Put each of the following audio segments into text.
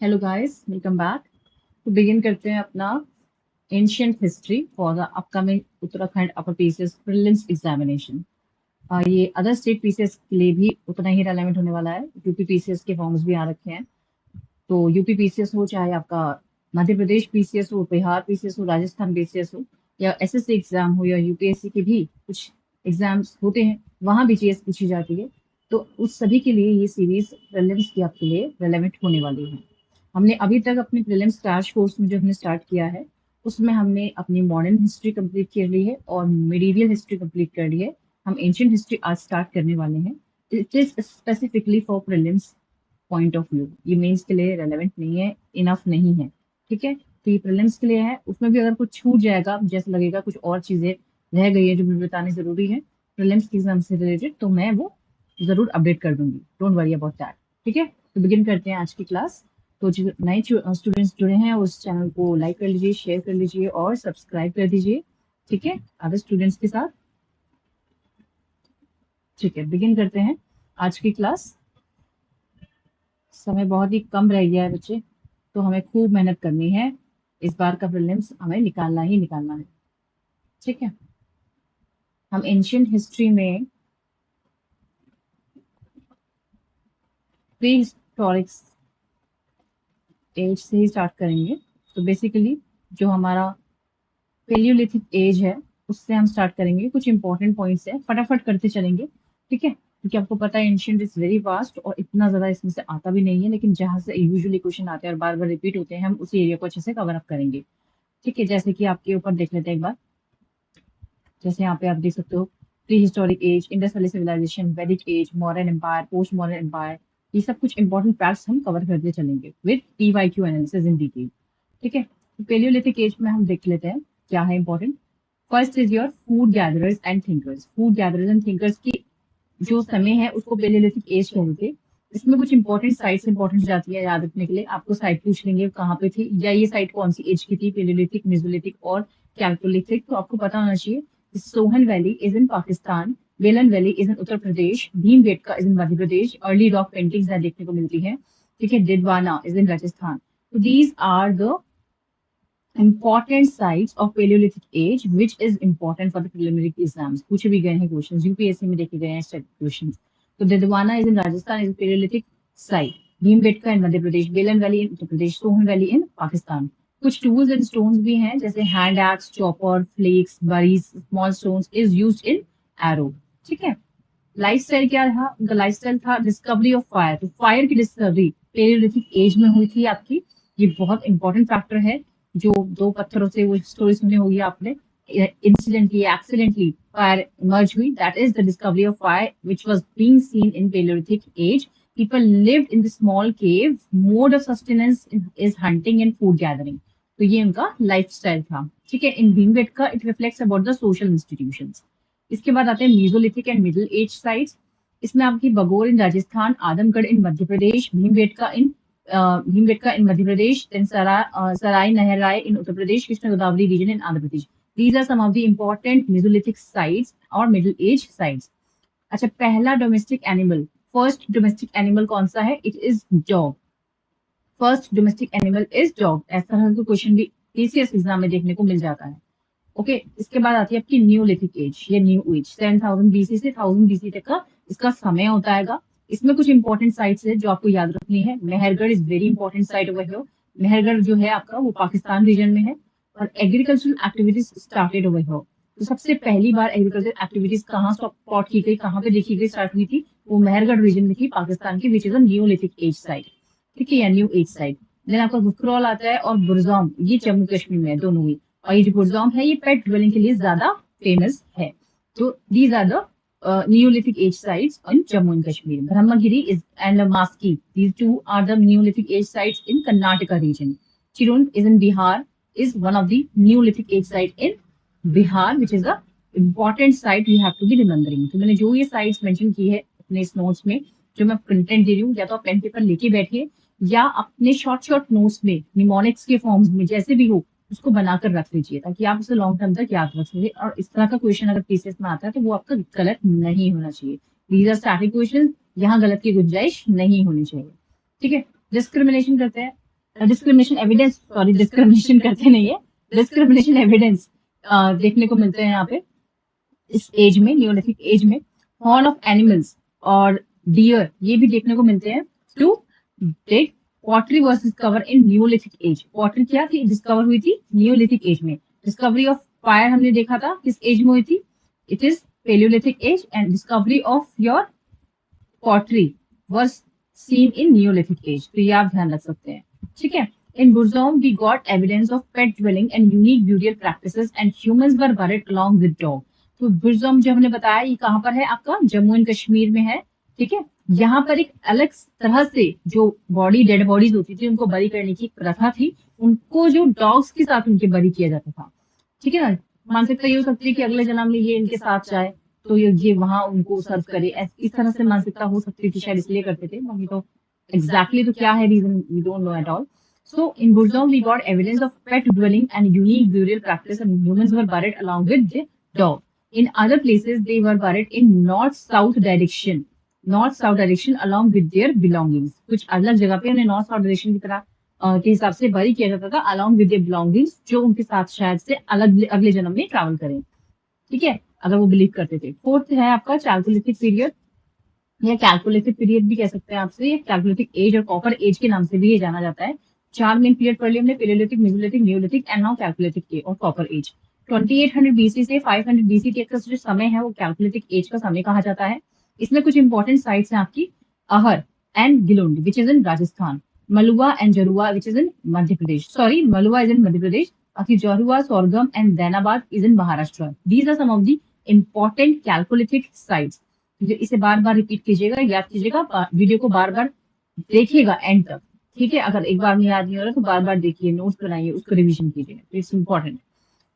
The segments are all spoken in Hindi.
Hello guys, welcome back. तो बिगिन करते हैं अपना ancient history for the upcoming Uttarakhand upper PCS prelims examination. ये अदर स्टेट पीसीएस के लिए भी उतना ही रेलेवेंट होने वाला है। यूपी पीसीएस के फॉर्म्स भी आ रखे हैं। तो यूपी पीसीएस हो, चाहे आपका मध्य प्रदेश पीसीएस हो, बिहार पीसीएस हो, राजस्थान पीसीएस हो, या एसएससी एग्जाम हो, या यूपीएससी के भी कुछ एग्जाम्स होते हैं, वहां भी जीएस पूछी जाती है। तो उस सभी के लिए ये सीरीज प्रीलिम्स की आपके लिए रेलेवेंट होने वाली है। हमने अभी तक अपने प्रीलिम्स क्रैश कोर्स में जो हमने स्टार्ट किया है, उसमें हमने अपनी मॉडर्न हिस्ट्री कंप्लीट कर ली है और मिडीवियल हिस्ट्री कंप्लीट कर ली है। हम एंशियंट हिस्ट्री आज स्टार्ट करने वाले हैं। It is specifically for prelims point of view. ये मेंस के लिए रेलेवेंट नहीं है, इनफ नहीं है। ठीक है, तो ये प्रीलिम्स के लिए है। उसमें भी अगर कुछ छूट जाएगा, जैसे लगेगा कुछ और चीजें रह गई है जो मुझे बतानी जरूरी है प्रीलिम्स की एग्जाम से रिलेटेड, तो मैं वो जरूर अपडेट कर दूंगी। Don't worry about that. ठीक है, तो बिगिन करते हैं आज की क्लास। तो जो नए स्टूडेंट्स जुड़े हैं उस चैनल को लाइक कर लीजिए, शेयर कर लीजिए और सब्सक्राइब कर दीजिए। ठीक है, अदर स्टूडेंट्स के साथ। ठीक है, बिगिन करते हैं आज की क्लास। समय बहुत ही कम रह गया है बच्चे, तो हमें खूब मेहनत करनी है। इस बार का प्रीलिम्स हमें निकालना ही निकालना है। ठीक है, हम एंशियंट हिस्ट्री में प्री हिस्टोरिक एज से ही स्टार्ट करेंगे। तो बेसिकली जो हमारा पेलियोलिथिक एज है, उससे हम स्टार्ट करेंगे। कुछ इंपॉर्टेंट पॉइंट्स है, फटाफट करते चलेंगे। ठीक है, क्योंकि आपको पता है एंशियंट इज वेरी वास्ट और इतना ज्यादा इसमें से आता भी नहीं है, लेकिन जहां से यूजुअली क्वेश्चन आते हैं और बार बार रिपीट होते हैं, हम उसी एरिया को अच्छे से कवर अप करेंगे। ठीक है, जैसे कि आपके ऊपर देख लेते हैं एक बार। जैसे यहाँ पे आप देख सकते हो, prehistoric age, Indus valley civilisation, Vedic age, modern empire, post modern empire. ये सब कुछ इंपॉर्टेंट फैक्ट्स हम कवर करते चलेंगे with PYQ analysis in detail. ठीक है, तो पेलियोलिथिक एज में हम देख लेते हैं क्या है important. First is your food gatherers and thinkers. Food gatherers and thinkers की जो समय है उसको पेलियोलिथिक एज कहते थे। इसमें कुछ इंपॉर्टेंट साइट्स इंपॉर्टेंट हो जाती है याद रखने के लिए। आपको साइट पूछ लेंगे कहाँ पे थी, या ये साइट कौन सी एज की थी, पेलियोलिथिक, मेसोलिथिक और कैल्कोलिथिक, तो आपको पता होना चाहिए। Sohan valley is in Pakistan, Belan valley is in Uttar Pradesh, Bhimbetka is in Madhya Pradesh, early rock paintings देखने को मिलती है। ठीक है, डिडवाना इज इन राजस्थान। तो these are the important sites of Paleolithic age, which is important for the preliminary exams. पूछे भी गए हैं क्वेश्चंस, यूपीएससी में देखे गए हैं क्वेश्चंस। तो Didwana is in Rajasthan, is Paleolithic site. Bhimbetka in Madhya Pradesh, Belan valley in Uttar Pradesh, Sohan valley in Pakistan. कुछ टूल्स एंड स्टोन्स भी हैं, जैसे हैंड एक्स, चॉपर, फ्लेक्स, बरीज, small stones is used in arrow. ठीक है, लाइफ स्टाइल क्या था उनका? लाइफ स्टाइल था डिस्कवरी ऑफ फायर। तो फायर की डिस्कवरी पेलियोलिथिक एज में हुई थी आपकी। ये बहुत इंपॉर्टेंट फैक्टर है। जो दो पत्थरों से वो स्टोरी सुनी होगी आपने, इंसिडेंटली एक्सीडेंटली फायर इमर्ज हुई, that is the discovery of fire which was being seen in paleolithic age. People lived in the small cave, mode of sustenance is hunting and food gathering. तो ये उनका लाइफ स्टाइल था। ठीक है, in Bhimbetka it reflects about the social institutions. इसके बाद आते हैं mesolithic and middle age sites. इसमें आपकी Bagor in Rajasthan, Adamgarh in Madhya Pradesh, Bhimbetka in Madhya Pradesh, then Sarai Nahar Rai in Uttar Pradesh, Krishna Godavari region in Andhra Pradesh. These are some of the important mesolithic sites और मिडिल एज साइट्स। अच्छा, पहला domestic animal, first domestic animal कौन सा है? It is dog. First domestic animal is dog. ऐसा का क्वेश्चन भी पीसीएस एग्जाम में देखने को मिल जाता है। ओके, इसके बाद आती है आपकी न्यूलिथिक एज। ये न्यू एज 10,000 बीसी से 1000 बीसी तक का इसका समय होता है। इसमें कुछ इंपॉर्टेंट साइट्स है जो आपको याद रखनी है। Mehrgarh is very important site over here. Mehrgarh जो है आपका वो पाकिस्तान रीजन में है। और agricultural activities started over here. तो सबसे पहली बार एग्रीकल्चर एक्टिविटीज कहाँ स्पॉट की गई, कहाँ पे देखी गई, स्टार्ट हुई थी? वो मेहरगढ़ रीजन में थी पाकिस्तान की, विच is a neolithic age site. ठीक है, या न्यू एज साइट। देन आपका गुफरौल आता है और बुरजाम, ये जम्मू कश्मीर में है, दोनों ही। और ये जो बुरजाम है ये पेट ड्वेलिंग के लिए ज्यादा फेमस है। तो these are the Neolithic age sites in Jammu and Kashmir. Brahmagiri is and Maski. These two are the Neolithic age sites in Karnataka region. Chirund is in Bihar, is one of the Neolithic age site in Bihar, which is a important site you have to be remembering. तो मैंने जो ये sites mention की है अपने इस notes में, जो मैं कंटेंट दे रही हूँ, या तो आप पेन पेपर लेके बैठिए या अपने शॉर्ट नोट्स में निमोनिक्स के फॉर्म्स में जैसे भी हो उसको बनाकर रख लीजिए, ताकि आप उसे लॉन्ग टर्म तक याद रख सके। और इस तरह का क्वेश्चन अगर पीसीएस में आता है तो वो आपका गलत नहीं होना चाहिए। दीज आर स्टैटिक क्वेश्चन, यहाँ गलत की गुंजाइश नहीं होनी चाहिए। ठीक है, डिस्क्रिमिनेशन करते हैं। डिस्क्रिमिनेशन एविडेंस, सॉरी डिस्क्रिमिनेशन करते नहीं है, डिस्क्रिमिनेशन एविडेंस देखने को मिलते हैं यहाँ पे इस एज में, नियोलिथिक एज में। हॉर्न ऑफ एनिमल्स और डियर ये भी देखने को मिलते हैं। To date pottery was discover in neolithic age. Pottery क्या थी, डिस्कवर हुई थी नियोलिथिक एज में। डिस्कवरी ऑफ फायर हमने देखा था किस एज में हुई थी, it is palaeolithic age, and discovery of your pottery was seen in Neolithic age। तो ये आप ध्यान रख सकते हैं, ठीक है। In Burzum, we got evidence of pet dwelling and unique burial practices, and humans were buried along with dog। तो बुर्जोम जो हमने बताया ये कहाँ पर है, आपका जम्मू एंड कश्मीर में है, ठीक है। यहाँ पर एक अलग तरह से जो बॉडी, डेड बॉडीज होती थी उनको बरी करने की प्रथा थी, उनको जो डॉग्स के साथ उनके बरी किया जाता था, ठीक है ना। मानसिकता ये हो सकती है कि अगले जन्म में ये इनके साथ जाए तो ये वहां उनको सर्व करे, इस तरह से मानसिकता हो सकती थी, शायद इसलिए करते थे। बाकी तो एग्जैक्टली तो क्या है reason we don't know at all. So in Burzum we got evidence of pet dwelling and unique burial practice, and humans were buried along with the dog. In other places they were buried in north-south direction, north-south direction along with their belongings। कुछ अलग जगह पे उन्हें नॉर्थ साउथ डायरेक्शन की तरह के हिसाब से बरी किया जाता था along with their belongings, जो उनके साथ शायद से अलग अगले जन्म में ट्रैवल करें, ठीक है, अगर वो बिलीव करते थे। फोर्थ है आपका कैलकुलेटिक पीरियड, या कैलकुलेटिव पीरियड भी कह सकते हैं आपसे, ये कैलकुलेटिक एज और कॉपर एज के नाम से भी ये जाना जाता है। चार मेन पीरियड पढ़ लिया हमने, paleolithic, mesolithic, neolithic and now chalcolithic age और कॉपर एज। 2800 बीसी से 500 बीसी तक का जो समय है वो कैलकुलेटिक एज का समय कहा जाता है। इसमें कुछ इंपॉर्टेंट साइट्स हैं आपकी, Ahar and Gilund which is in Rajasthan, Malwa and Jorwe which is in Madhya Pradesh, sorry Malwa is in Madhya Pradesh, बाकी Jorwe, Sorgam and Daimabad is in Maharashtra. These are some of the important chalcolithic sites. इसे बार बार रिपीट कीजिएगा, याद कीजिएगा, वीडियो को बार बार देखिएगा एंड तक, ठीक है। अगर एक बार में याद नहीं हो रहा तो बार बार देखिए, नोट्स बनाइए, उसको रिवीजन कीजिए, तो इट्स इंपॉर्टेंट।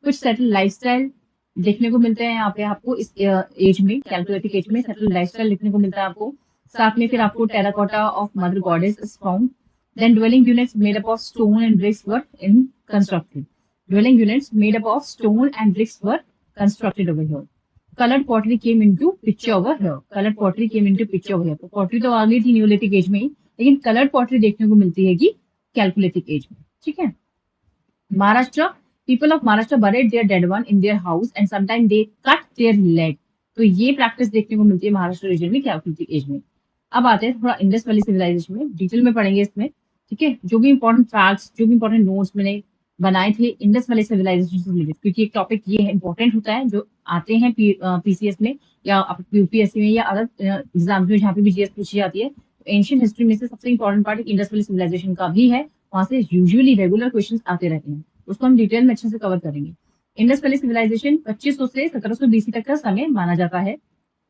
कुछ सेटल लाइफस्टाइल देखने को मिलते हैं यहाँ पे आपको, इस एज में, कैलकुलेटिक एज में सेटल लाइफस्टाइल देखने को मिलता है आपको। साथ में फिर आपको terracotta of mother goddess is found. Then dwelling units made up of stone and bricks were in constructed. Dwelling units made up of stone and bricks were constructed over here. Colored pottery came into picture over here। Colored pottery came into picture over here। तो pottery तो आ गई थी न्यूलिथिक एज में ही, लेकिन colored pottery देखने को मिलती है कि कैलकुलेटिक एज में, ठीक है। Maharashtra, people of Maharashtra buried their dead one in their house and sometimes they cut their leg। तो ये प्रैक्टिस देखने को मिलती है महाराष्ट्र रीजन में कैलकुलेटिक एज में। अब आते हैं थोड़ा इंडस वैली सिविलाइजेशन में, डिटेल में पढ़ेंगे इसमें, ठीक है। जो भी इंपॉर्टेंट फैक्ट्स, जो भी इंपॉर्टेंट नोट्स मैंने बनाए थे इंडस वैली सिविलाइजेशन से रिलेटेड, क्योंकि एक टॉपिक ये इंपॉर्टेंट होता है जो आते हैं पीसीएस में या यूपीएससी में या अदर एग्जाम्स में जहाँ पे भी जीएस पूछी जाती है। तो एंशियंट हिस्ट्री में से सबसे important part Indus valley civilisation का भी है, वहां से यूजुअली रेगुलर क्वेश्चन आते रहते हैं, उसको हम डिटेल में अच्छे से कवर करेंगे। इंडस वैली सिविलाइजेशन 2500 से 1700 बीसी तक का समय माना जाता है,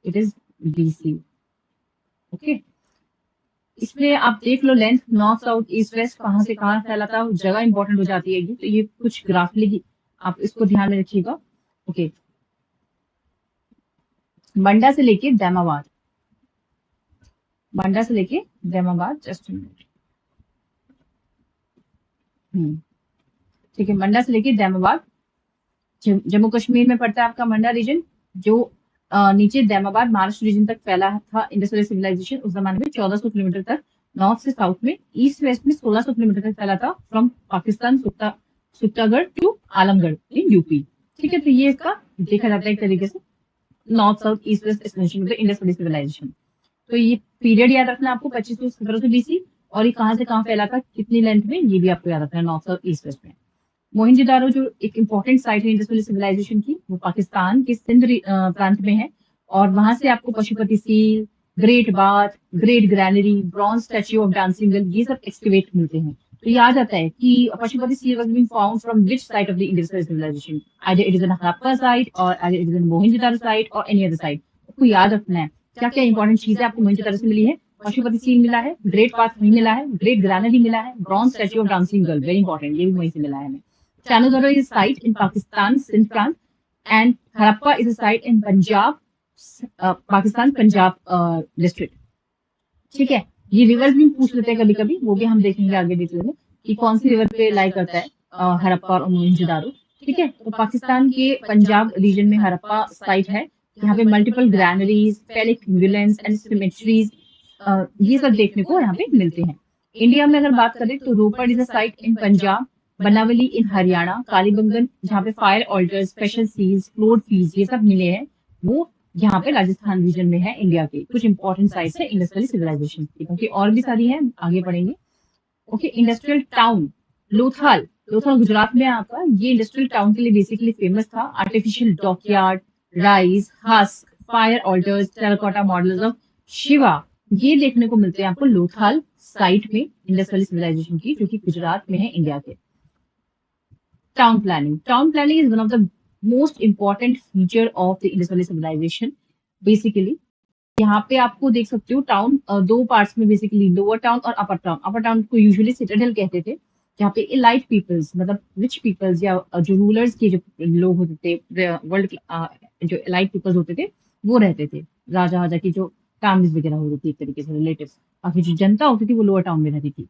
इट इज बीसी, ओके। इसमें आप देख लो length, north south east west कहाँ से कहाँ फैलाता है, जगह इंपॉर्टेंट हो जाती है ये, तो ये कुछ ग्राफ लिखी, आप इसको ध्यान में रखिएगा, ओके। मंडा से लेके दैमाबाद, मंडा से लेके दैमाबाद, जस्ट मिनट, ठीक है। मंडा से लेके दैमाबाद जम्मू कश्मीर में पड़ता है आपका मंडा रीजन, जो नीचे दैमाबाद महाराष्ट्र रीजन तक फैला था इंडस वैली सिविलाइजेशन उस जमाने में 1400 किलोमीटर तक, नॉर्थ से साउथ में, ईस्ट वेस्ट में 1600 किलोमीटर तक फैला था, from Pakistan Sutkagarh to Alamgarh in UP, ठीक है। तो ये इसका देखा जाता है एक तरीके से north south east waste extension में इंडस वैली सिविलाइजेशन। तो ये पीरियड याद रखना आपको 2500 से 1700 बीसी, और ये कहाँ से कहाँ फैला था, कितनी लेंथ में, ये भी आपको याद रखना है नॉर्थ साउथ ईस्ट वेस्ट में। मोहिंजोदारो जो एक इंपॉर्टेंट साइट है इंडस वैली सिविलाइजेशन की, वो पाकिस्तान के सिंध प्रांत में है, और वहां से आपको Pashupati seal, great bath, great granary, bronze statue of dancing girl, ये सब एक्सकेवेट मिलते हैं। तो ये आ जाता है कि Pashupati seal was being found from which site of the Indus valley civilization, either it is an Harappa site और either it is an Mohenjodaro site और एनी अदर साइट। आपको याद रखना है क्या क्या इंपॉर्टेंट चीजें आपको मोहिंजोदारो से मिली है, पशुपति सील मिला है, ग्रेट बाथ वहीं मिला है, ग्रेट ग्रैनरी मिला है, bronze statue of dancing girl very important, ये भी वहीं से मिला है हमें। Chanodara is a site in Pakistan, Sindh Pran, and Harappa is a site in Punjab, Pakistan, Punjab district। ठीक है, ये रिवर्स भी पूछ लेते हैं कभी कभी, वो भी हम देखेंगे आगे डिटेल में कि कौन सी रिवर पे लाई करता है हड़प्पा और मोहनजोदारो, ठीक है। तो पाकिस्तान के पंजाब रीजन में हड़प्पा साइट है, यहाँ पे मल्टीपल ग्रैनरीज, फेलिक विलेंस एंड सिमेट्रीज, ये सब देखने को यहाँ पे मिलते हैं। इंडिया में अगर बात करें तो Ropar is a site in Punjab, Banawali in Haryana, Kalibangan जहाँ पे फायर ऑल्टर, स्पेशल सीज, फ्लोट फीस ये सब मिले हैं, वो यहाँ पे राजस्थान रीजन में है। इंडिया के कुछ इंपॉर्टेंट साइट्स है इंडस वैली सिविलाइजेशन की, क्योंकि और भी सारी हैं, आगे पढ़ेंगे। Okay, industrial town Lothal. Lothal Gujarat में है आपका। ये इंडस्ट्रियल टाउन के लिए बेसिकली फेमस था। Artificial dockyard, rice husk, fire alters, terracotta models of Shiva, ये देखने को मिलते हैं आपको लोथाल साइट में इंडस वैली सिविलाइजेशन की, जो कि गुजरात में है इंडिया के। Town planning, town planning is one of the most important feature of the Indus valley civilisation. Basically यहाँ पे आपको देख सकते हो टाउन दो पार्ट्स में, बेसिकली लोअर टाउन और अपर टाउन। अपर टाउन को यूजुअली सिटाडेल कहते थे, जहाँ पे इलाइट पीपल्स मतलब रिच पीपल्स या जो रूलर्स के जो लोग होते थे, वर्ल्ड जो इलाइट पीपल्स होते थे वो रहते थे। राजा राजा की जो फैमिलीज वगैरह होती थी एक तरीके से रिलेटिव, बाकी जो जनता होती थी वो लोअर टाउन में रहती थी।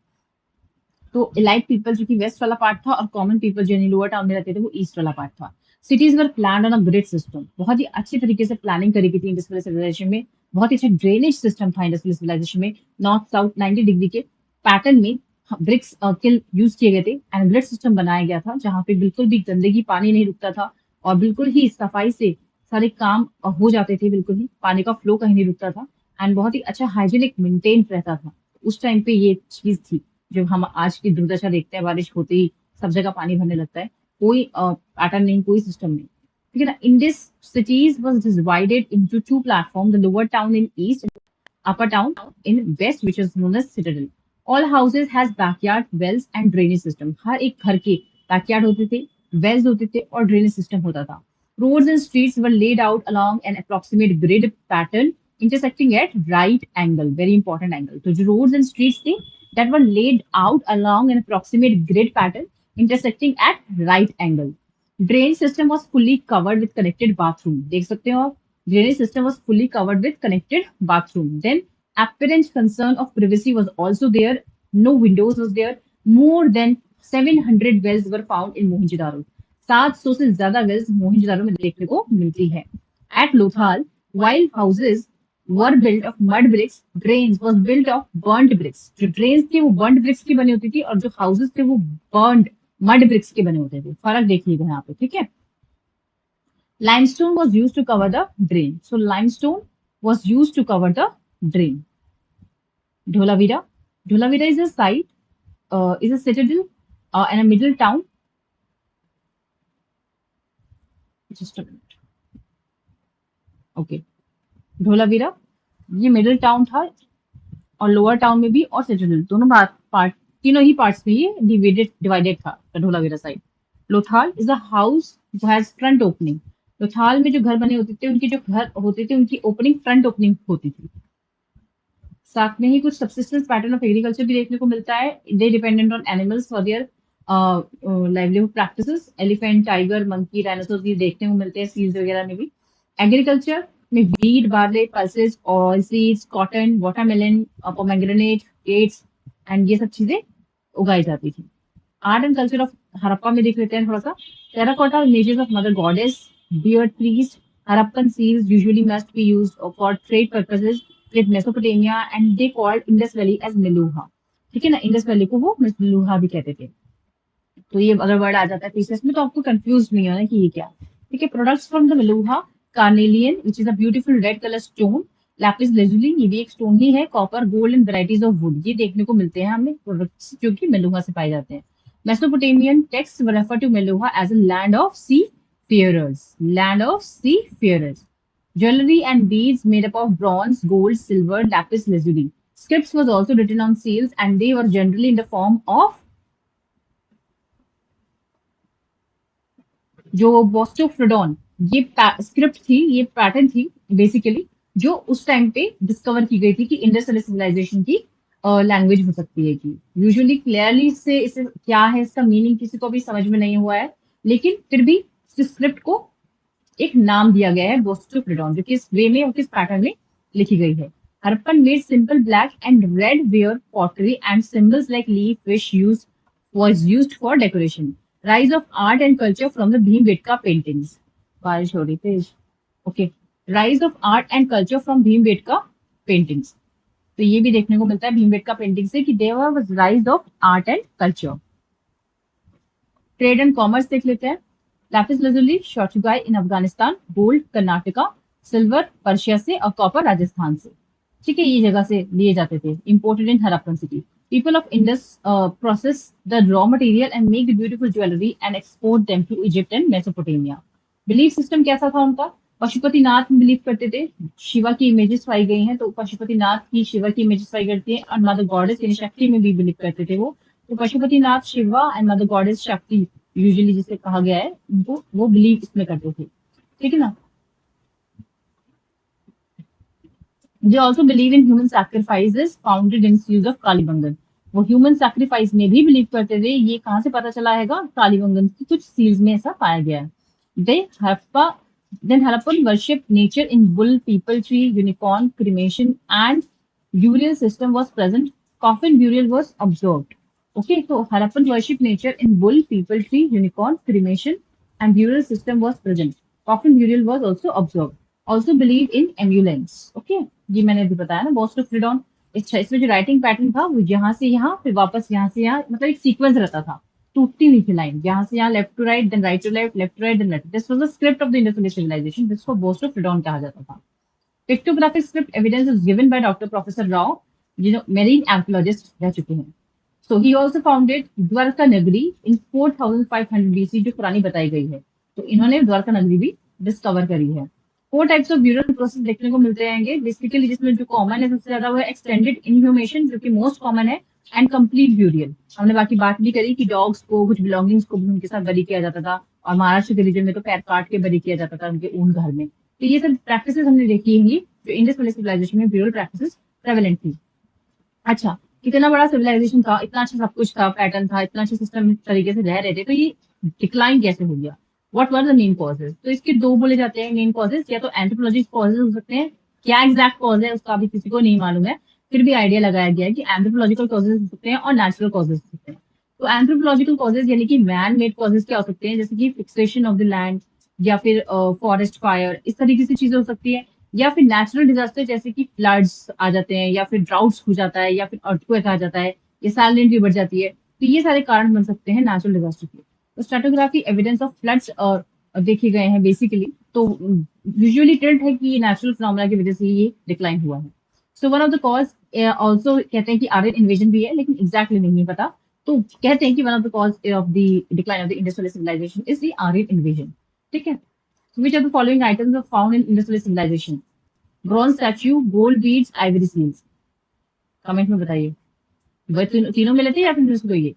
तो इलाइट पीपल जो कि वेस्ट वाला पार्ट था, और कॉमन पीपल जो लोअर टाउन में रहते थे वो ईस्ट वाला पार्ट था। Cities were plan on a grid system, बहुत ही अच्छी तरीके से प्लानिंग करी गई थी इंडस वैली सिविलाइजेशन में। बहुत ही अच्छा ड्रेनेज सिस्टम था इंडस वैली सिविलाइजेशन में। नॉर्थ साउथ 90 डिग्री के पैटर्न में ब्रिक्स किल यूज किए गए थे एंड ग्रिड सिस्टम बनाया गया था, जहाँ पे बिल्कुल भी गंदगी पानी नहीं रुकता था, और बिल्कुल ही सफाई से सारे काम हो जाते थे, बिल्कुल ही पानी का फ्लो कहीं नहीं रुकता था, एंड बहुत ही अच्छा हाइजीनिक मेंटेन रहता था। उस टाइम पे ये चीज थी। जो हम आज की दुर्दशा देखते हैं, बारिश होते ही सब जगह पानी भरने लगता है, कोई पैटर्न नहीं, कोई सिस्टम नहीं। ठीक है ना। Indus cities was divided into two platforms, the lower town in east, upper town in west, which is known as citadel. All houses has backyard, wells and drainage system. हर एक घर के बैकयार्ड होते थे, वेल्स होते थे और ड्रेनेज सिस्टम होता था। Roads and streets were laid out along an approximate grid pattern intersecting at right angle. Very important angle. तो जो roads and streets थे that were laid out along an approximate grid pattern intersecting at right angle. Drain system was fully covered with connected bathroom. देख सकते हो आप, drainage system was fully covered with connected bathroom. Then apparent concern of privacy was also there. No windows was there. More than 700 wells were found in Mohenjo-daro. 700 से ज्यादा वेल्स मोहनजोदारो में देखने को मिलती है। At Lothal, while houses were built of mud bricks, drains was built of burnt bricks. जो drains थे वो burnt bricks की बनी होती थी, और जो houses थे वो burnt mud bricks के बने होते थे। फर्क देखिएगा यहाँ पे, ठीक है। Limestone was used to cover the drain. So limestone was used to cover the drain. Dholavira. Dholavira is a site, is a citadel and a middle town. Just a minute. Okay. Dholavira ये मिडिल टाउन था, और लोअर टाउन में भी, और सिटिडल दोनों पार्ट, तीनों ही पार्ट्स में ये डिवाइडेड था Dholavira side. Lothal is a house जो हैज फ्रंट ओपनिंग। लोथाल में जो घर बने होते थे, उनके जो घर होते थे उनकी ओपनिंग फ्रंट ओपनिंग होती थी। साथ में ही कुछ सबसिस्टेंस पैटर्न ऑफ एग्रीकल्चर भी देखने को मिलता है। They dependent on animals for their livelihood practices. Elephant, tiger, monkey, dinosaur ये देखने को मिलते हैं सील्स वगैरह में भी। एग्रीकल्चर में wheat, barley, pulses, oil seeds, cotton, watermelon, pomegranate, dates and ये सब चीजें उगाई जाती थी। Art and culture of Harappa में देख लेते हैं थोड़ा सा। Terracotta images of mother goddess, beard priest, Harappan seals usually must be used for trade purposes with Mesopotamia, and they called Indus Valley as Meluha. ठीक है ना, इंडस वैली को वो मेलुहा भी कहते थे। तो ये अगर वर्ड आ जाता है पीसेस में तो आपको कंफ्यूज नहीं होना कि ये क्या। ठीक है। Products from the Meluha, carnelian which is a beautiful red colour stone, lapis lazuli ये भी एक स्टोन ही है, copper, gold and varieties of wood ये देखने को मिलते हैं हमें प्रोडक्ट्स जो कि मेलुहा से पाए जाते हैं। Mesopotamian text refer to Meluha as a land of seafarers, land of seafarers. Jewelry and beads made up of bronze, gold, silver, lapis lazuli. Scripts was also written on seals, and they were generally in the form of जो बोस्टोफ्रोडोन, ये स्क्रिप्ट थी, ये पैटर्न थी बेसिकली, जो उस टाइम पे डिस्कवर की गई थी कि इंडस वैली सिविलाइजेशन की लैंग्वेज हो सकती है। कि यूजुअली क्लियरली से इसे क्या है इसका मीनिंग किसी को भी समझ में नहीं हुआ है, लेकिन फिर भी स्क्रिप्ट को एक नाम दिया गया है बोस्टोफ्रोडोन, जो किस वे में और किस पैटर्न में लिखी गई है। Harappan made simple black and red ware pottery and symbols like leaf fish use was used for decoration. Rise of art and culture from the Bhimbetka paintings. बारिश हो रही तेज। Okay. Rise of art and culture from Bhimbetka paintings. तो ये भी देखने को मिलता है भीमबेटका पेंटिंग से कि there was rise of art and culture. Trade and commerce देख लेते हैं। Lapis lazuli Shortugai in Afghanistan, gold Karnataka, silver Persia से और कॉपर राजस्थान से। ठीक है, ये जगह से लिए जाते थे, imported in Harappan city. People of Indus process the raw material and make the beautiful jewellery and export them to Egypt and Mesopotamia. Belief system कैसा था उनका? पशुपतिनाथ में बिलीव करते थे। शिवा की इमेजेस पाई गई हैं, तो पशुपतिनाथ की शिवा की इमेजेस पाई करती है, और मदर गॉडेस यानी शक्ति में भी बिलीव करते थे वो। तो Pashupatinath Shiva and mother goddess शक्ति यूजुअली जिसे कहा गया है, उनको वो बिलीव इसमें करते थे। ठीक है ना। They also believe in human sacrifices founded in use of Kalibangan. वो ह्यूमन सैक्रिफाइस में भी बिलीव करते थे। ये कहाँ से पता चला है? कालीबंगन की कुछ सील्स में ऐसा पाया गया है। दे Harappa then Harappan worshipped nature in bull, people tree, unicorn, cremation, and burial system was present. Coffin burial was observed. Okay, so Harappan worshipped nature in bull, people tree, unicorn, cremation, and burial system was present. Coffin burial was also observed. Also believe in ambulance. Okay, ये मैंने अभी बताया ना, बॉस टू फ्रीडॉन। इसमें जो राइटिंग पैटर्न था वो यहाँ से यहाँ फिर वापस यहाँ से यहाँ, मतलब एक सीक्वेंस रहता था, टूटती नहीं थी लाइन, यहाँ से यहाँ, left to right, then right to left, left to right, then right. This was the script of the Indus valley civilisation, जिसको बोस्ट ऑफ फ्रीडॉन कहा जाता था। Pictographic script evidence is given by doctor professor Rao, जिन्हों मेरीन एंथोलॉजिस्ट रह चुके हैं। So he also founded Dwarka नगरी इन 4500 बीसी, जो पुरानी बताई गई है। तो इन्होंने द्वारका नगरी भी डिस्कवर करी है। 4 टाइप्स ऑफ ब्यूरल प्रोसेस देखने को मिलते रहेंगे बेसिकली, जिसमें जो कॉमन है सबसे ज्यादा वो है एक्सटेंडेड इनह्यूमेशन, जो कि मोस्ट कॉमन है, एंड कंप्लीट ब्यूरियल। हमने बाकी बात भी करी कि डॉग्स को, कुछ बिलोंगिंग्स को भी उनके साथ बरी किया जाता था, और महाराष्ट्र के रीजन में तो पैर काट के बरी किया जाता था उनके ऊन घर में। तो ये सब प्रैक्टिस हमने देखी है जो इंडस वैली सिविलाइजेशन में ब्यूरल प्रैक्टिस प्रेवलेंट थी। अच्छा, कितना बड़ा सिविलाइजेशन था, इतना अच्छा सब कुछ था, पैटर्न था, इतना अच्छा सिस्टम तरीके से रह रहे थे, तो ये डिक्लाइन कैसे हो गया? What were the main causes? तो इसके दो बोले जाते हैं मेन कॉजेज, या तो एंथ्रोपोलॉजिक कॉजेज हो सकते हैं, क्या एग्जैक्ट कॉज है उसका अभी किसी को नहीं मालूम है, फिर भी आइडिया लगाया गया है कि एंथ्रोपोलॉजिकल कॉजेज हो सकते हैं और नेचुरल कॉजेज हो सकते हैं। तो एंथ्रोपोलॉजिकल कॉजेज यानी कि मैन मेड कॉजेज क्या हो सकते हैं, जैसे कि फिक्सेशन ऑफ द लैंड, या फिर फॉरेस्ट फायर, इस तरीके से चीजें हो सकती है। या फिर नेचुरल डिजास्टर जैसे कि फ्लड्स आ जाते हैं, या फिर ड्राउट्स हो जाता है, या फिर अर्थक्वेक आ जाता है, या सैलिनिटी बढ़ जाती है, तो ये सारे कारण बन सकते हैं नेचुरल डिजास्टर के। तो स्ट्रेटोग्राफी एविडेंस ऑफ फ्लड्स और देखे गए हैं बेसिकली, तो यूजुअली ट्रेंड है कि ये नेचुरल फिनोमेना की वजह से ये डिक्लाइन हुआ है। So one of the cause also कहते हैं कि आर्यन इन्वेजन भी है, लेकिन एग्जैक्टली नहीं पता। तो कहते हैं कि one of the cause of the decline of the Indus valley civilisation is the Aryan invasion. ठीक है। Which of the following items are found in Indus Valley civilization? Bronze statue, gold beads, ivory seals. Comment में बताइए, वह तीनों मिले थे या फिर दूसरे को ये?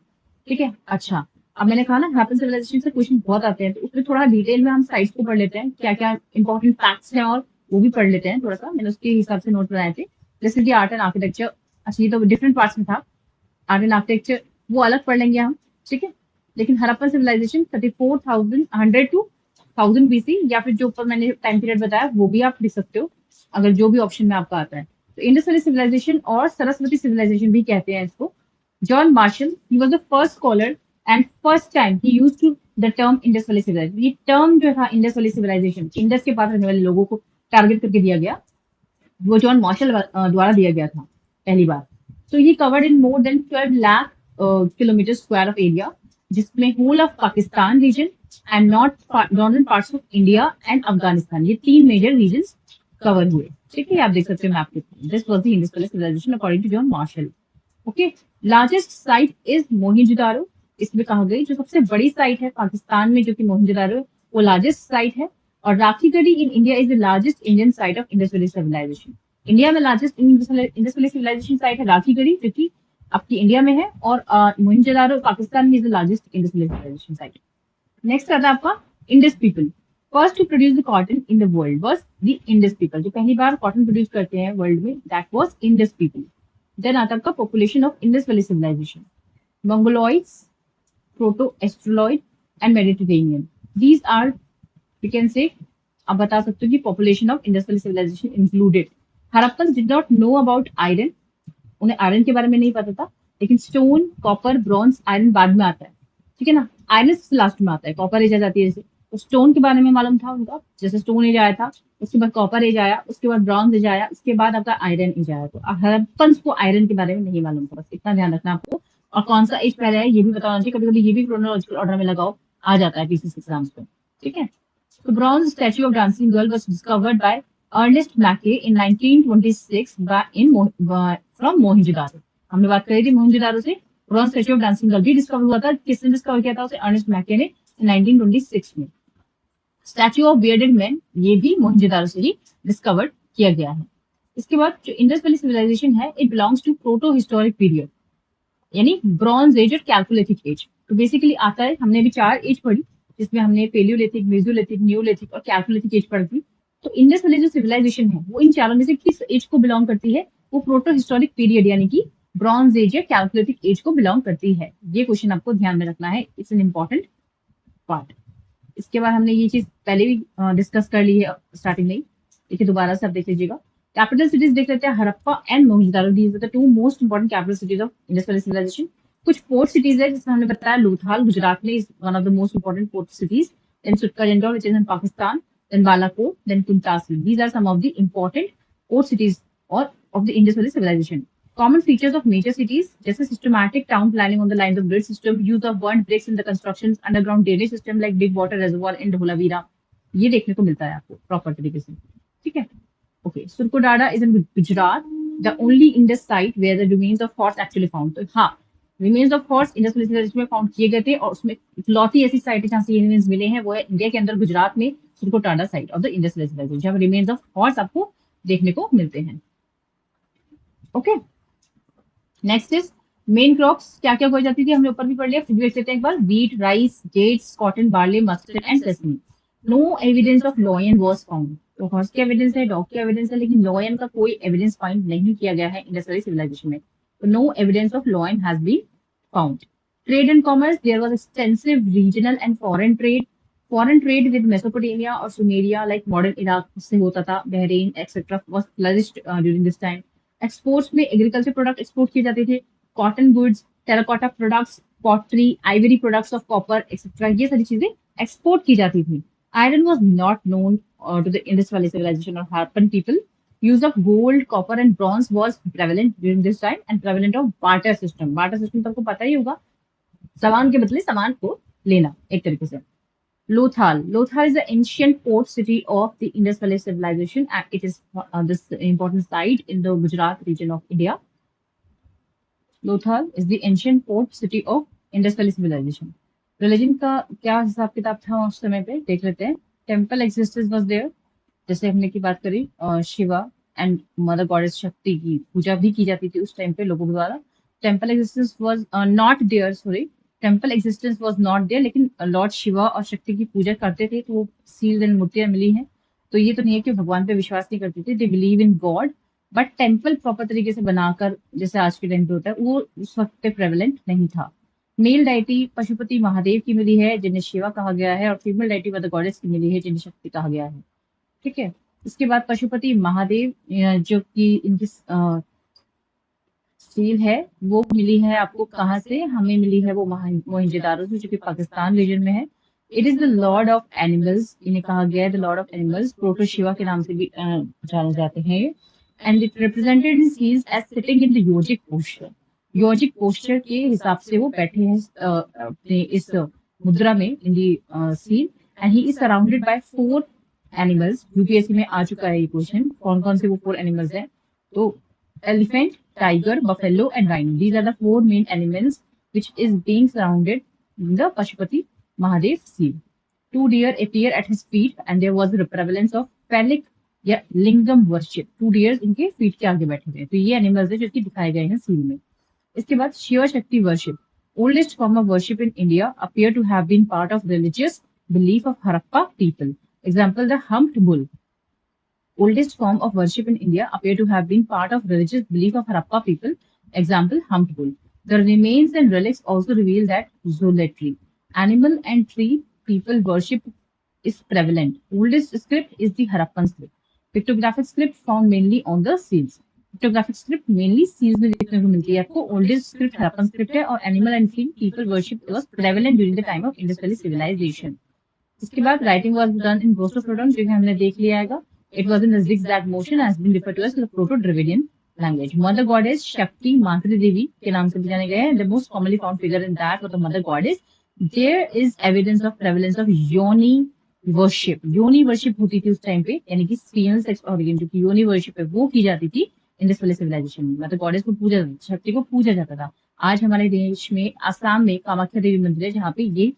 ठीक है। अच्छा, अब मैंने कहा ना हड़प्पन सिविलाइजेशन से क्वेश्चन बहुत आते हैं, तो उसमें थोड़ा डिटेल में हम साइट्स को पढ़ लेते हैं, क्या क्या इंपॉर्टेंट फैक्ट्स हैं, और वो भी पढ़ लेते हैं थोड़ा सा। मैंने उसके हिसाब से नोट बनाए थे, जैसे कि आर्ट एंड आर्किटेक्चर। अच्छा, ये तो डिफरेंट पार्ट्स में था, आर्ट एंड आर्किटेक्चर वो अलग पढ़ लेंगे हम। ठीक है। लेकिन हड़प्पन सिविलाइजेशन 34,100 टू 1000 बीसी, या फिर जो ऊपर मैंने टाइम पीरियड बताया वो भी आप लिख सकते हो, अगर जो भी ऑप्शन में आपका आता है। तो इंडस वैली सिविलाइजेशन और सरस्वती सिविलाइजेशन भी कहते हैं इसको। John Marshall, he was the first scholar and first time he used to the term Indus valley civilisation. ये टर्म जो था इंडस वैली सिविलाइजेशन, इंडस के पास रहने वाले लोगों को टारगेट करके दिया गया, वो जॉन मार्शल द्वारा दिया गया था पहली बार। So he covered in more than 12 lakh kilometre square of area, जिसमें whole of Pakistan region and northern parts of India and Afghanistan, ये तीन मेजर रीजन कवर हुए। ठीक है, आप देख सकते हो मैप के through. This was the Indus valley civilisation according to John Marshall. Okay, largest site is Mohenjodaro. इसमें कहा गई जो सबसे बड़ी साइट है पाकिस्तान में, जो कि मोहिंजोदारो, वो लार्जेस्ट साइट है। और Rakhigarhi in India is the largest Indian site of Indus valley civilization. India में largest Indus valley civilization site है राखीगढ़ी, जो कि आपकी इंडिया में है, और मोहिंजोदारो पाकिस्तान में is the largest Indus valley civilization site. Next आता है आपका Indus people. First to produce the cotton in the world was the Indus people. जो पहली बार कॉटन प्रोड्यूस करते हैं वर्ल्ड में, that was Indus people. Then आता है आपका population of Indus valley civilization. Mongoloids, proto Australoid and Mediterranean, these are we can say, आप बता सकते हो कि population of Indus valley civilisation included. Harappan did not know about iron, उन्हें आयरन के बारे में नहीं पता था, लेकिन स्टोन, कॉपर, ब्रॉन्ज, आयरन बाद में आता है। ठीक है ना, आयरन सबसे लास्ट में आता है, कॉपर एज आ जाती है जैसे। स्टोन के बारे में मालूम था उनका, जैसे स्टोन एज आया था, उसके बाद कॉपर एज आया, उसके बाद ब्रॉन्ज एज आया, उसके बाद आपका आयरन एज आया। तो हड़प्पन को आयरन के बारे में नहीं मालूम था, बस इतना ध्यान रखना आपको। और कौन सा एज पहले है ये भी बताना चाहिए, कभी कभी ये भी क्रोनोलॉजिकल ऑर्डर में लगाओ, आ जाता है पीसीसी एग्जाम्स में। ठीक है। The bronze statue of dancing girl was discovered by Ernest Mackay in 1926 from Mohenjo-daro। हमने बात करी थी मोहनजोदारो से। Bronze statue of dancing girl भी डिस्कवर हुआ था, किसने डिस्कवर किया था उसे? अर्नेस्ट मैके ने 1926 में। स्टैच्यू ऑफ बियर्डेड मैन, ये भी मोहनजोदारो से ही डिस्कवर्ड किया गया है। इसके बाद जो इंडस वैली सिविलाइजेशन है, it belongs to proto historic period, यानी ब्रॉन्ज एज और कैलकुलेटिक एज। तो बेसिकली आता है, हमने अभी 4 एज पढ़ी, जिसमें हमने पेलियोलिथिक, मेसोलिथिक, न्यूलिथिक और कैलकुलेटिक एज पढ़ी थी। तो इंडस वैली जो सिविलाइजेशन है वो इन चारों में से किस एज को बिलोंग करती है? वो प्रोटो हिस्टोरिक पीरियड यानी कि ब्रॉन्ज एज या कैलकुलेटिक एज को बिलोंग करती है। ये क्वेश्चन आपको ध्यान में रखना है, इट्स एन इंपॉर्टेंट पार्ट। इसके बाद हमने ये चीज पहले भी डिस्कस कर ली है स्टार्टिंग में ही, देखिए दोबारा से आप देख लीजिएगा। कैपिटल सिटीज देख लेते हैं, Harappa and Mohenjodaro, these are the two most important capital cities of Indus valley civilization. कुछ पोर्ट सिटीज है, जिसमें हमने बताया लोथाल गुजरात में is one of the most important port cities, then Sutka which is in Pakistan, then Balakot, then Kuntasi. These are some of the important port cities और of the Indus valley civilization. Common features of major cities, जैसे systematic town planning on the lines of grid system, use of burnt bricks in the constructions, underground drainage system like big water reservoir in Dholavira, ये देखने को मिलता है आपको प्रॉपर तरीके से। ठीक है। Okay, Surkotada is in Gujarat, the only Indus site where the remains of horse actually found. तो हाँ, remains of horse Indus civilization में फाउंड किए गए थे, और उसमें इकलौती ऐसी साइट है जहाँ से रिमेन्स मिले हैं, वो है इंडिया के अंदर गुजरात में Surkotada site of the Indus civilization, जहाँ रिमेन्स ऑफ हॉर्स आपको देखने को मिलते हैं। Okay, next is main crops क्या क्या हो जाती थी, हमने ऊपर भी पढ़ लिया, फिर भी देख लेते हैं एक बार। Wheat, rice, dates, cotton, barley, mustard and sesame. No evidence of lion was found. तो हॉर्स के एविडेंस है, डॉग के एविडेंस है, लेकिन लॉयन का कोई एविडेंस फाइंड नहीं किया गया है इंडस वैली सिविलाइजेशन में। तो no evidence of lion has been found. Trade and commerce, there was extensive regional and foreign trade. Foreign trade with Mesopotamia और सुमेरिया लाइक मॉडर्न इराक से होता था, Bahrain etcetera was flourished during this time. Exports में एग्रीकल्चर प्रोडक्ट एक्सपोर्ट किए जाते थे, cotton goods, terracotta products, pottery, ivory products of copper etcetera, ये सारी चीजें एक्सपोर्ट की जाती थी। Iron was not known to the Indus valley civilisation और Harappan people. Use of gold, copper and bronze was prevalent during this time, and prevalent of barter system. Barter system तो आपको पता ही होगा, सामान के बदले सामान को लेना एक तरीके से। Lothal. Lothal is the ancient port city of the Indus Valley civilization, and it is this important site in the Gujarat region of India. Lothal is the ancient port city of Indus Valley civilization. Religion का क्या हिसाब किताब था उस समय पे, देख लेते हैं। Temple existence was there, जैसे हमने की बात करी, शिवा एंड मदर गॉडेस शक्ति की पूजा भी की जाती थी उस टाइम पे लोगों द्वारा। Temple existence was not there, sorry, temple existence was not there, लेकिन लॉर्ड शिवा और शक्ति की पूजा करते थे, तो वो सील्स एंड मूर्तियां मिली हैं। तो ये तो नहीं है कि भगवान पे विश्वास नहीं करते थे, they believe in God, but temple proper तरीके से बनाकर जैसे आज के टाइम पे होता है, वो उस वक्त पे प्रेवलेंट नहीं था। मेल डाइटी पशुपति महादेव की मिली है, जिन्हें शिवा कहा गया है, और फीमेल डाइटी मदर गॉडेस की मिली है, जिन्हें शक्ति कहा गया है। ठीक है। इसके बाद पशुपति महादेव, जो कि इनकी सील है, वो मिली है आपको कहाँ से? हमें मिली है वो मोहनजोदारो से, जो कि पाकिस्तान रीजन में है। It is the lord of animals, इन्हें कहा गया है the lord of animals, proto Shiva के नाम से भी जाने जाते हैं। And it represented in seals as sitting in the yogic posture. Yogic posture के हिसाब से वो बैठे हैं अपने इस मुद्रा में, in the seal, and he is surrounded by 4 animals. UPSC में आ चुका है ये क्वेश्चन, कौन कौन से वो 4 एनिमल्स हैं? तो elephant, tiger, buffalo, and rhino. These are the 4 main animals which is being surrounded in the Pashupati Mahadev seal. 2 deer appear at his feet, and there was a prevalence of phallic या लिंगम वर्शिप। 2 डियर्स इनके फीट के आगे बैठे हुए हैं, तो ये एनिमल्स है जो कि दिखाए गए हैं सील में। इसके बाद Shiv Shakti worship, oldest form of worship in India, appear to have been part of religious belief of Harappa people. Example, the humped bull. Oldest form of worship in India, appear to have been part of religious belief of Harappa people. Example, humped bull. The remains and relics also reveal that zoology, animal and tree people worship is prevalent. Oldest script is the Harappan script. Pictographic script found mainly on the seals. Pictographic script mainly seals में देखने को मिलती है आपको। Oldest script Harappan script है, और animal and tree people worship was prevalent during the time of Indus Valley civilization. इसके बाद राइटिंग वाज डन इन ग्लोसोप्रोटोन, जो कि हमने देख लिया है। It was in a zigzag motion as been referred to as the proto Dravidian language. Mother goddess Shakti Matri देवी के नाम से भी जाने गए हैं। The most commonly found figure in that for the mother goddess there is evidence of prevalence of yoni worship. योनि वर्शिप होती थी उस टाइम पे, यानी कि फीमेल सेक्स ऑर्गन जो कि योनि वर्शिप है वो की जाती थी इंडस वैली सिविलाइजेशन में। मतलब गॉडेस को पूजा, शक्ति को पूजा जाता था। आज हमारे देश में आसाम में कामाख्या देवी मंदिर है जहाँ पे ये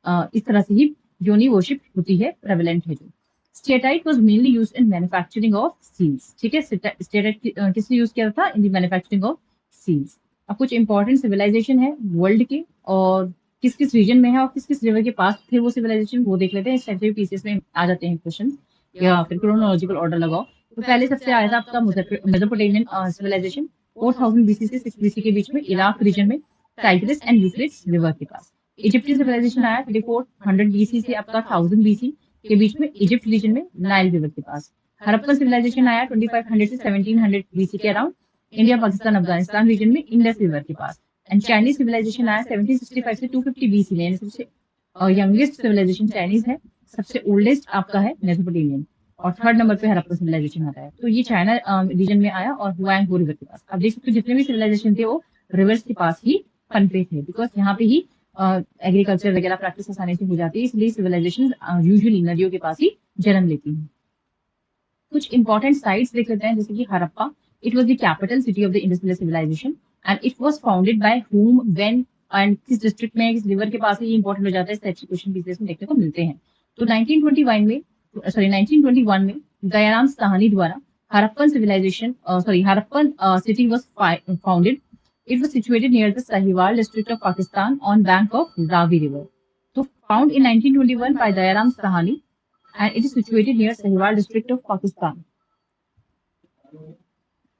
इस तरह से ही योनि वर्शिप होती है, प्रेवलेंट है जो। Steatite was mainly used in manufacturing of seals. ठीक है, स्टेटाइट किसने यूज किया था? In the manufacturing of seals. अब कुछ इंपॉर्टेंट सिविलाइजेशन है वर्ल्ड के, और किस किस रीजन में है और किस किस रिवर के पास थे वो सिविलाइजेशन, वो देख लेते हैं। इस टाइप से पीसीएस में आ जाते हैं क्वेश्चन, या फिर क्रोनोलॉजिकल ऑर्डर लगाओ। तो पहले सबसे आया था आपका मेसोपोटामियन सिविलाइजेशन 4000 बीसी से 6 बीसी के बीच में इराक रीजन में, टाइग्रिस एंड यूफ्रेटिस रिवर के पास। इजिप्टियन सिविलाइजेशन आया 2400 बीसी से आपका 1000 बीसी के बीच में, इजिप्ट रीजन में, नाइल रिवर के पास। हड़प्पन सिविलाइजेशन आया 2500 से 1700 बीसी के around, India Pakistan Afghanistan region में, इंडस रिवर के पास। एंड चाइनीज सिविलाइजेशन आया 1765 से 250 बीसी में, यानी सबसे यंगेस्ट सिविलाइजेशन चाइनीज है, सबसे ओल्डेस्ट आपका है मेसोपोटामियन, और थर्ड नंबर पे हड़प्पन सिविलाइजेशन आता है। तो ये चाइना रीजन में आया और हुआंग रिवर के पास। अब देख सकते हो जितने भी सिविलाइजेशन थे वो रिवर्स के पास ही पनपे थे, बिकॉज यहाँ पे ही एग्रीकल्चर वगैरह प्रैक्टिस आसानी से हो जाती है, इसलिए सिविलाइजेशन यूजुअली नदियों के पास ही जन्म लेती हैं। कुछ इंपॉर्टेंट साइट्स देख लेते हैं, जैसे कि Harappa. It was the capital city of the Indus valley civilization and it was founded by whom, when, and किस डिस्ट्रिक्ट में, किस रिवर के पास है, ये इंपॉर्टेंट हो जाता है। इस टाइप के क्वेश्चन पीसीएस में देखने को मिलते हैं। तो 1921 में दयाराम साहनी द्वारा Harappan civilization Harappan city was founded. It was situated near the Sahiwal district of Pakistan on bank of Ravi River. So found in 1921 by Dayaram Sahani, and it is situated near Sahiwal district of Pakistan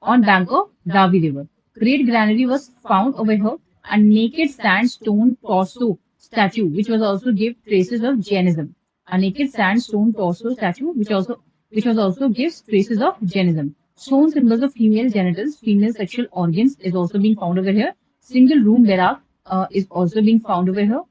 on bank of Ravi River. Great granary was found over here, and naked sandstone torso statue, which was also give traces of Jainism. A naked sandstone torso statue, which was also gives traces of Jainism. Stone symbols of female genitals, female sexual organs is also being found over here. Single room barrack is also being found over here.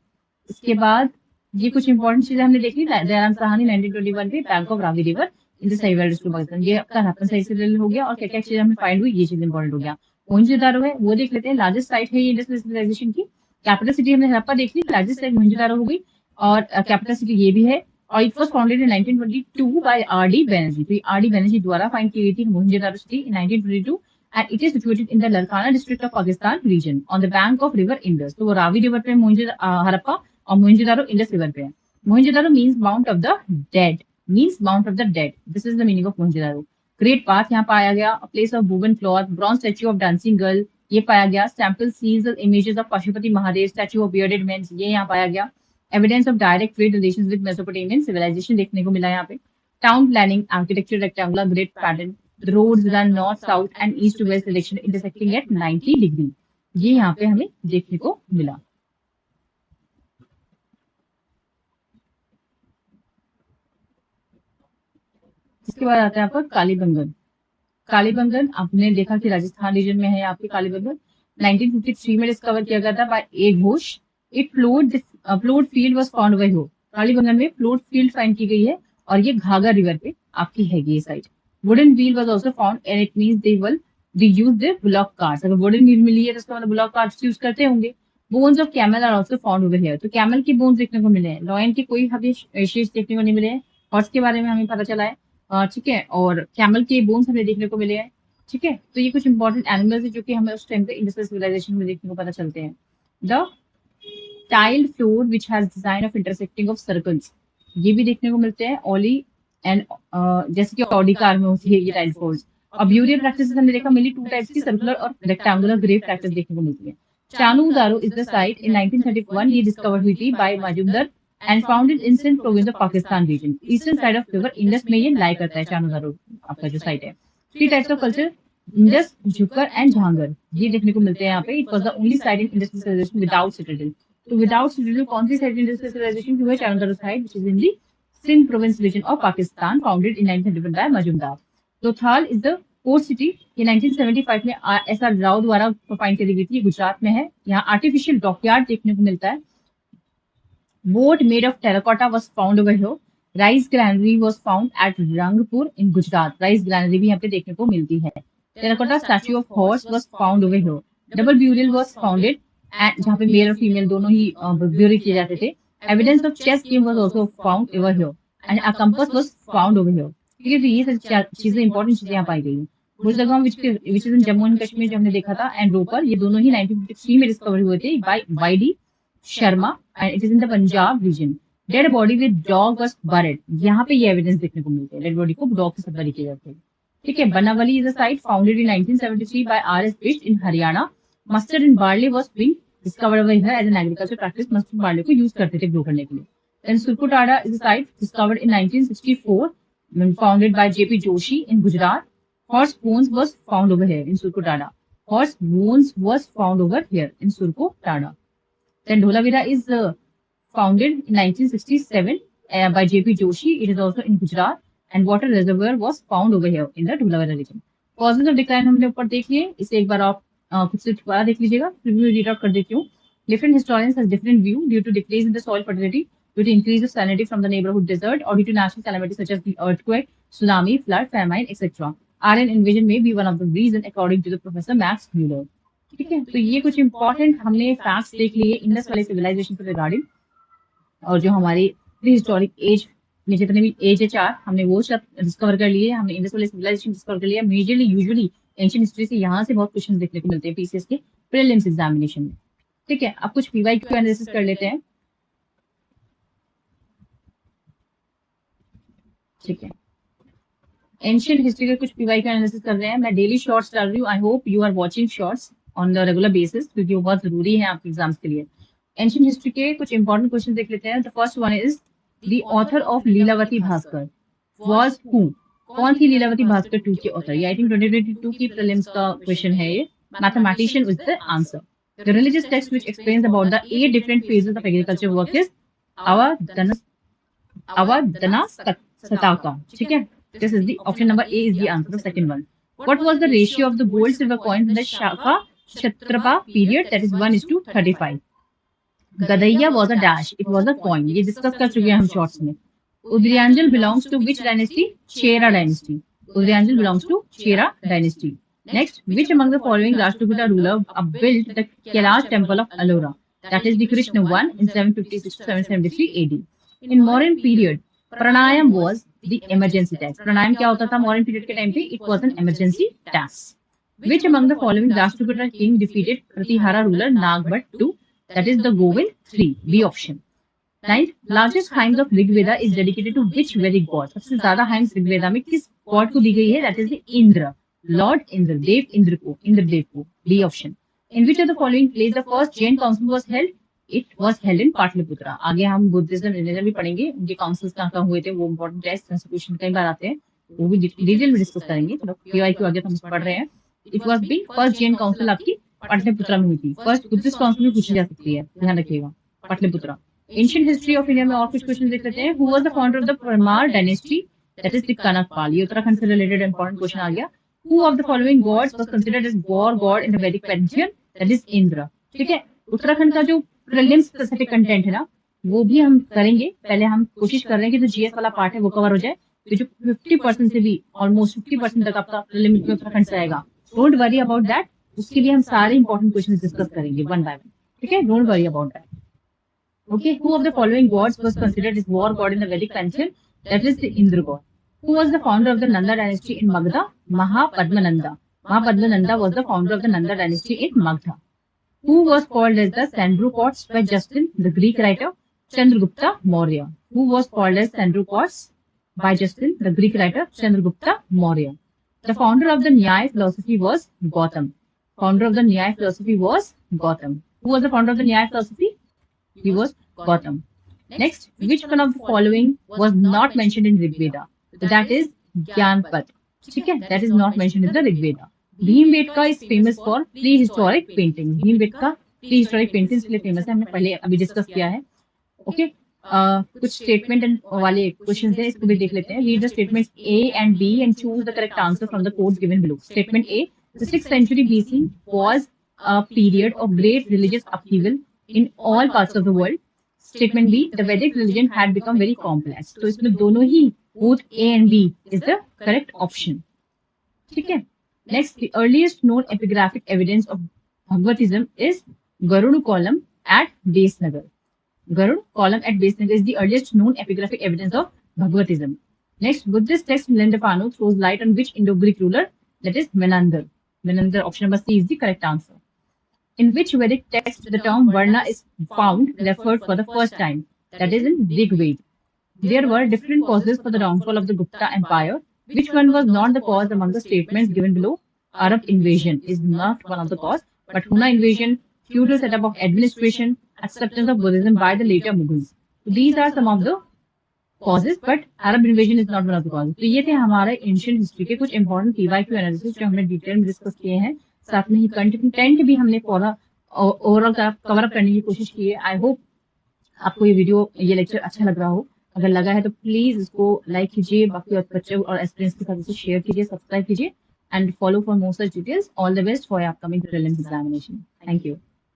इसके बाद ये कुछ इंपॉर्टेंट चीजें हमने देखी। दयाराम साहनी 1921 पे bank of Ravi river in the Sahiwal district Pakistan, ये आपका हड़प्पन साइट से रिलेटेड हो गया। और क्या क्या चीजें हमें फाइंड हुई, ये चीज इंपॉर्टेंट हो गया। मोहनजोदारो है वो देख लेते हैं, लार्जेस्ट साइट है ये इंडस सिविलाइजेशन की। कैपिटल सिटी हमने हड़प्पा देख ली, लार्जेस्ट साइट मोहनजोदारो हो गई, और कैपिटल सिटी ये भी है। और it was founded in 1922 by R D. Banerjee. तो आर.डी. बैनर्जी द्वारा फाइंड की गई थी Mohenjodaro city in 1922, and it is situated in the Larkana district of Pakistan region on the bank of river Indus। तो वो रावी रिवर पे हड़प्पा, और मोहनजोदारो इंडस रिवर पे है। Mohenjodaro means mount of the dead, means mount of the dead, this is the meaning of Mohenjodaro. Great bath यहाँ पाया गया, place of woven cloth, bronze statue of dancing girl ये पाया गया, sample seals images of Pashupati Mahadev, statue of bearded man ये यहाँ पाया गया। Evidence of direct trade relations with Mesopotamian civilization देखने को मिला यहाँ पे। Town planning, architecture, rectangular grid pattern, the roads run north south and east to west direction intersecting at 90 degree, ये यहाँ पे हमें देखने को मिला। इसके बाद आता है आपका कालीबंगन। कालीबंगन आपने देखा कि राजस्थान रीजन में है आपके कालीबंगन। 1953 में डिस्कवर किया गया था by A Ghosh. It float field was found by who. Kalibangan में फ्लोट फील्ड फाइंड की गई है, और ये घाघर रिवर पे आपकी है ये site. Wooden wheel was also found and it means they use the bullock carts. अगर वुडन व्हील मिली है तो इसका मतलब बुलॉक कार्ट्स यूज करते होंगे। Bones of camel are also found over here. तो कैमल के बोन्स देखने को मिले हैं, लॉयन के कोई हमें शेष देखने को नहीं मिले हैं। हॉर्स के बारे में हमें पता चला है, ठीक है, और कैमल के बोन्स हमें देखने को मिले हैं। ठीक है, तो ये कुछ इंपॉर्टेंट एनिमल्स है जो कि हमें उस टाइम पे इंडस सिविलाइजेशन में देखने को पता चलते हैं। The tiled floor which has design of intersecting of circles, ये भी देखने को मिलते हैं। ओली एंड जैसे कि ऑडी कार में होती है ये टाइल्ड फ्लोर्स। अब ब्यूरियल प्रैक्टिस हमने देखा मिली टू टाइप्स की, सर्कुलर और रेक्टेंगुलर ग्रेव प्रैक्टिस देखने को मिलती है। Chanhudaro is the site in 1931 ये डिस्कवर हुई थी by Majumdar and founded in Sindh province of Pakistan region. Eastern side of river Indus में ये लाई करता है चानू दारो आपका जो साइट है। Three types of culture, Indus, Jhukar and Jhangar, ये देखने को मिलते हैं यहाँ पे। It was the only site in Indus civilization without citadel. तो विदाउट सिटाडेल कौन सी साइट इंडस सिविलाइजेशन की है? Chanhudaro site which is in the Sindh province region of Pakistan, founded in 1931 by Majumdar. Lothal is the port city, ये 1975 में एस.आर. राव द्वारा फाइंड करी गई थी, गुजरात में है। यहाँ आर्टिफिशियल डॉकयार्ड देखने को मिलता है। Boat made of terracotta was found over here. Rice granary was found at Rangpur in Gujarat. Rice granary भी यहाँ पे देखने को मिलती है. Terracotta statue of horse was found over here. Double burial was founded at जहाँ पे मेल और फीमेल दोनों ही burial किए जाते थे. Evidence of chess game was also found over here. And a compass was found over here. ठीक है, तो ये सब चीजें इंपॉर्टेंट चीजें यहाँ पाई गई हैं. Burzahom which is in Jammu and Kashmir जो हमने देखा था, एंड रोपर, ये दोनों ही 1953 में डिस्कवर हुए थे by Y D. Sharma, and it is in the Punjab region. Dead body with dog was buried. यहाँ पे ये एविडेंस देखने को मिलते हैं, डेड बॉडी को डॉग के साथ बरी किए जाते हैं. ठीक है, Banawali is a site founded in 1973 by R S. Bisht in Haryana. Mustard in barley was being discovered over here as an agriculture practice. Mustard barley को यूज करते थे ग्रो करने के लिए. Then Surkutada is a site discovered in 1964, founded by J.P. Joshi in Gujarat. Horse bones was found over here in Surkutada. Horse bones was found over here in Surkutada. Then Dholavira is founded in 1967 by J.P. Joshi. It is also in Gujarat. And water reservoir was found over here in the Dholavira region. Causes of decline हमने ऊपर देख लिए. इसे एक बार आप खुद से दोबारा देख लीजिएगा. Review read out कर देती हूँ. Different historians have different view due to decrease in the soil fertility, due to increase of salinity from the neighborhood desert, or due to natural calamities such as the earthquake, tsunami, flood, famine, etc. Iron invasion may be one of the reasons, according to the Professor Max Muller. ठीक है, तो ये कुछ इंपॉर्टेंट हमने फैक्ट्स देख लिए इंडस वैली सिविलाइजेशन के रिगार्डिंग. और जो हमारी प्री हिस्टोरिक एज में जितने भी एज है 4, हमने वो सब डिस्कवर कर लिए. हमने इंडस वैली सिविलाइजेशन डिस्कवर कर लिया. मेजरली यूजुअली एंशिएंट हिस्ट्री से यहाँ से बहुत क्वेश्चन देखने को मिलते हैं पीसीएस के प्रीलिम्स एग्जामिनेशन में. ठीक है, अब कुछ पीवाईक्यू एनालिसिस कर लेते हैं. ठीक है, एंशिएंट हिस्ट्री के कुछ पीवाईक्यू एनालिसिस कर रहे हैं. मैं डेली शॉर्ट्स डाल रही हूँ. I hope you are watching shorts on the regular basis, क्योंकि वो बहुत जरूरी है आपके एग्जाम्स के लिए. एंशिएंट हिस्ट्री के कुछ इंपॉर्टेंट क्वेश्चन देख लेते हैं. The first one is the author of Lilavati Bhaskar was who. कौन थी लीलावती भास्कर 2 की ऑथर? ये आई थिंक 2022 की प्रीलिम्स का क्वेश्चन है. ये mathematician is the answer. The religious text which explains about the 8 different phases of agriculture work is Avadana Sataka. ठीक है, this is the option number A is the answer. The second one. What was the ratio of the gold silver coins in the Shaka Kshatrapa period? That is 1:35. Gadaiya was a dash. It was a coin. ये डिस्कस कर चुके हैं हम शॉर्ट्स में. Udryanjal belongs to which dynasty? Chera dynasty. Udryanjal belongs to Chera dynasty. Next, which among the following Rashtrakuta ruler built the Kailash temple of Ellora? That is the Krishna I in 756 to 773 AD. In Mauryan period, pranayam was the emergency tax. Pranayam क्या होता था Mauryan period के टाइम पे? It was an emergency tax. Which among the following Rashtrakuta king defeated Pratihara ruler Nagbhat II? That is the Govind III. B option. Ninth, largest hymns of Rig Veda is dedicated to which Vedic god? सबसे ज्यादा hymns ऋग वेदा में किस god को दी गई है? That is the Indra. Lord Indra, Dev Indra को, Indradev को. B option. In which of the following place the first Jain council was held? It was held in Patliputra. आगे हम बुद्धिज्म रिलीजन भी पढ़ेंगे, उनके काउंसिल्स कहाँ हुए थे, वो इंपॉर्टेंट टेस्ट क्वेश्चन कई बार आते हैं, वो भी डिटेल में डिस्कस करेंगे. तो पीवाईक्यू आगे हम पढ़ रहे हैं. It was be first Jain council आपकी पाटलिपुत्रा में हुई थी. फर्स्ट बुद्धिस्ट काउंसिल में पूछी जा सकती है, ध्यान रखिएगा, Pataliputra. Ancient history of India में और कुछ क्वेश्चन देख लेते हैं. Who was the founder of the Parmar dynasty? That is the Kanakpal. ये उत्तराखंड से रिलेटेड इंपॉर्टेंट क्वेश्चन आ गया. Who of the following gods was considered as war god in the Vedic pantheon? That is Indra. ठीक है, उत्तराखंड का जो प्रीलिम स्पेसिफिक कंटेंट है ना, वो भी हम करेंगे. पहले हम कोशिश कर रहे हैं कि जो जीएस वाला पार्ट है वो कवर हो जाए. तो जो 50% से भी ऑलमोस्ट 50% तक आपका प्रीलिम में उत्तराखंड से आएगा. Don't worry about that. उसके लिए हम सारे इंपॉर्टेंट क्वेश्चन डिस्कस करेंगे वन बाय वन. ठीक है, don't worry about that. Okay, who of the following gods was considered as war god in the Vedic pantheon? That is the Indra god. Who was the founder of the Nanda dynasty in Magadha? Mahapadmananda. Mahapadmananda was the founder of the Nanda dynasty in Magadha. Who was called as the Sandrupots by Justin, the Greek writer? Chandragupta Maurya. Who was called as Sandrupots by Justin, the Greek writer? Chandragupta Maurya. The founder of the Nyaya philosophy was Gautam. Founder of the Nyaya philosophy was Gautam. Who was the founder of the Nyaya philosophy? He was Gautam. Next, which one of the following was not mentioned in Rig Veda? That is Gyanpat. ठीक है, that is not mentioned in the Rig Veda. Bhimbetka is famous for prehistoric paintings. Bhimbetka prehistoric paintings के लिए फेमस है, हमने पहले अभी डिस्कस किया है. ओके, कुछ स्टेटमेंट वाले क्वेश्चन है, इसको भी देख लेते हैं. Read the statements A and B and choose the correct answer from the codes given below. Statement A: the 6th century BC was a period of great religious upheaval in all parts of the world. Statement B, the Vedic religion had become very complex. तो इसमें दोनों ही, both A and B is the correct option. ठीक है। Next, the earliest known epigraphic evidence of Bhagavatism is Garuda column at Besnagar. Garud column at Besnagar is the earliest known epigraphic evidence of Bhagavatism. Next, Buddhist text Lendapano throws light on which Indo-Greek ruler? That is Menander. Menander, option number C is the correct answer. In which Vedic text the term Varna is found referred for the first time? That is in Rig Veda. There were different causes for the downfall of the Gupta Empire. Which one was not the cause among the statements given below? Arab invasion is not one of the cause, but Huna invasion, feudal setup of administration, acceptance of Buddhism by the later Mughals. So these are some of the causes, but Arab invasion is not one of the causes. तो ये थे हमारे एंशियंट हिस्ट्री के कुछ इंपॉर्टेंट पीवाईक्यू एनालिसिस जो हमने डिटेल में डिस्कस किए हैं। साथ में ही कंटेंट भी हमने पूरा ओवरऑल कवर अप करने की कोशिश की है। आई होप आपको ये लेक्चर अच्छा लग रहा हो। अगर लगा है तो प्लीज इसको लाइक कीजिए, बाकी और बच्चों और एस्पिरेंट्स के साथ इसे शेयर कीजिए, सब्सक्राइब कीजिए and follow for more such details. All the best for upcoming prelims examination. Thank you.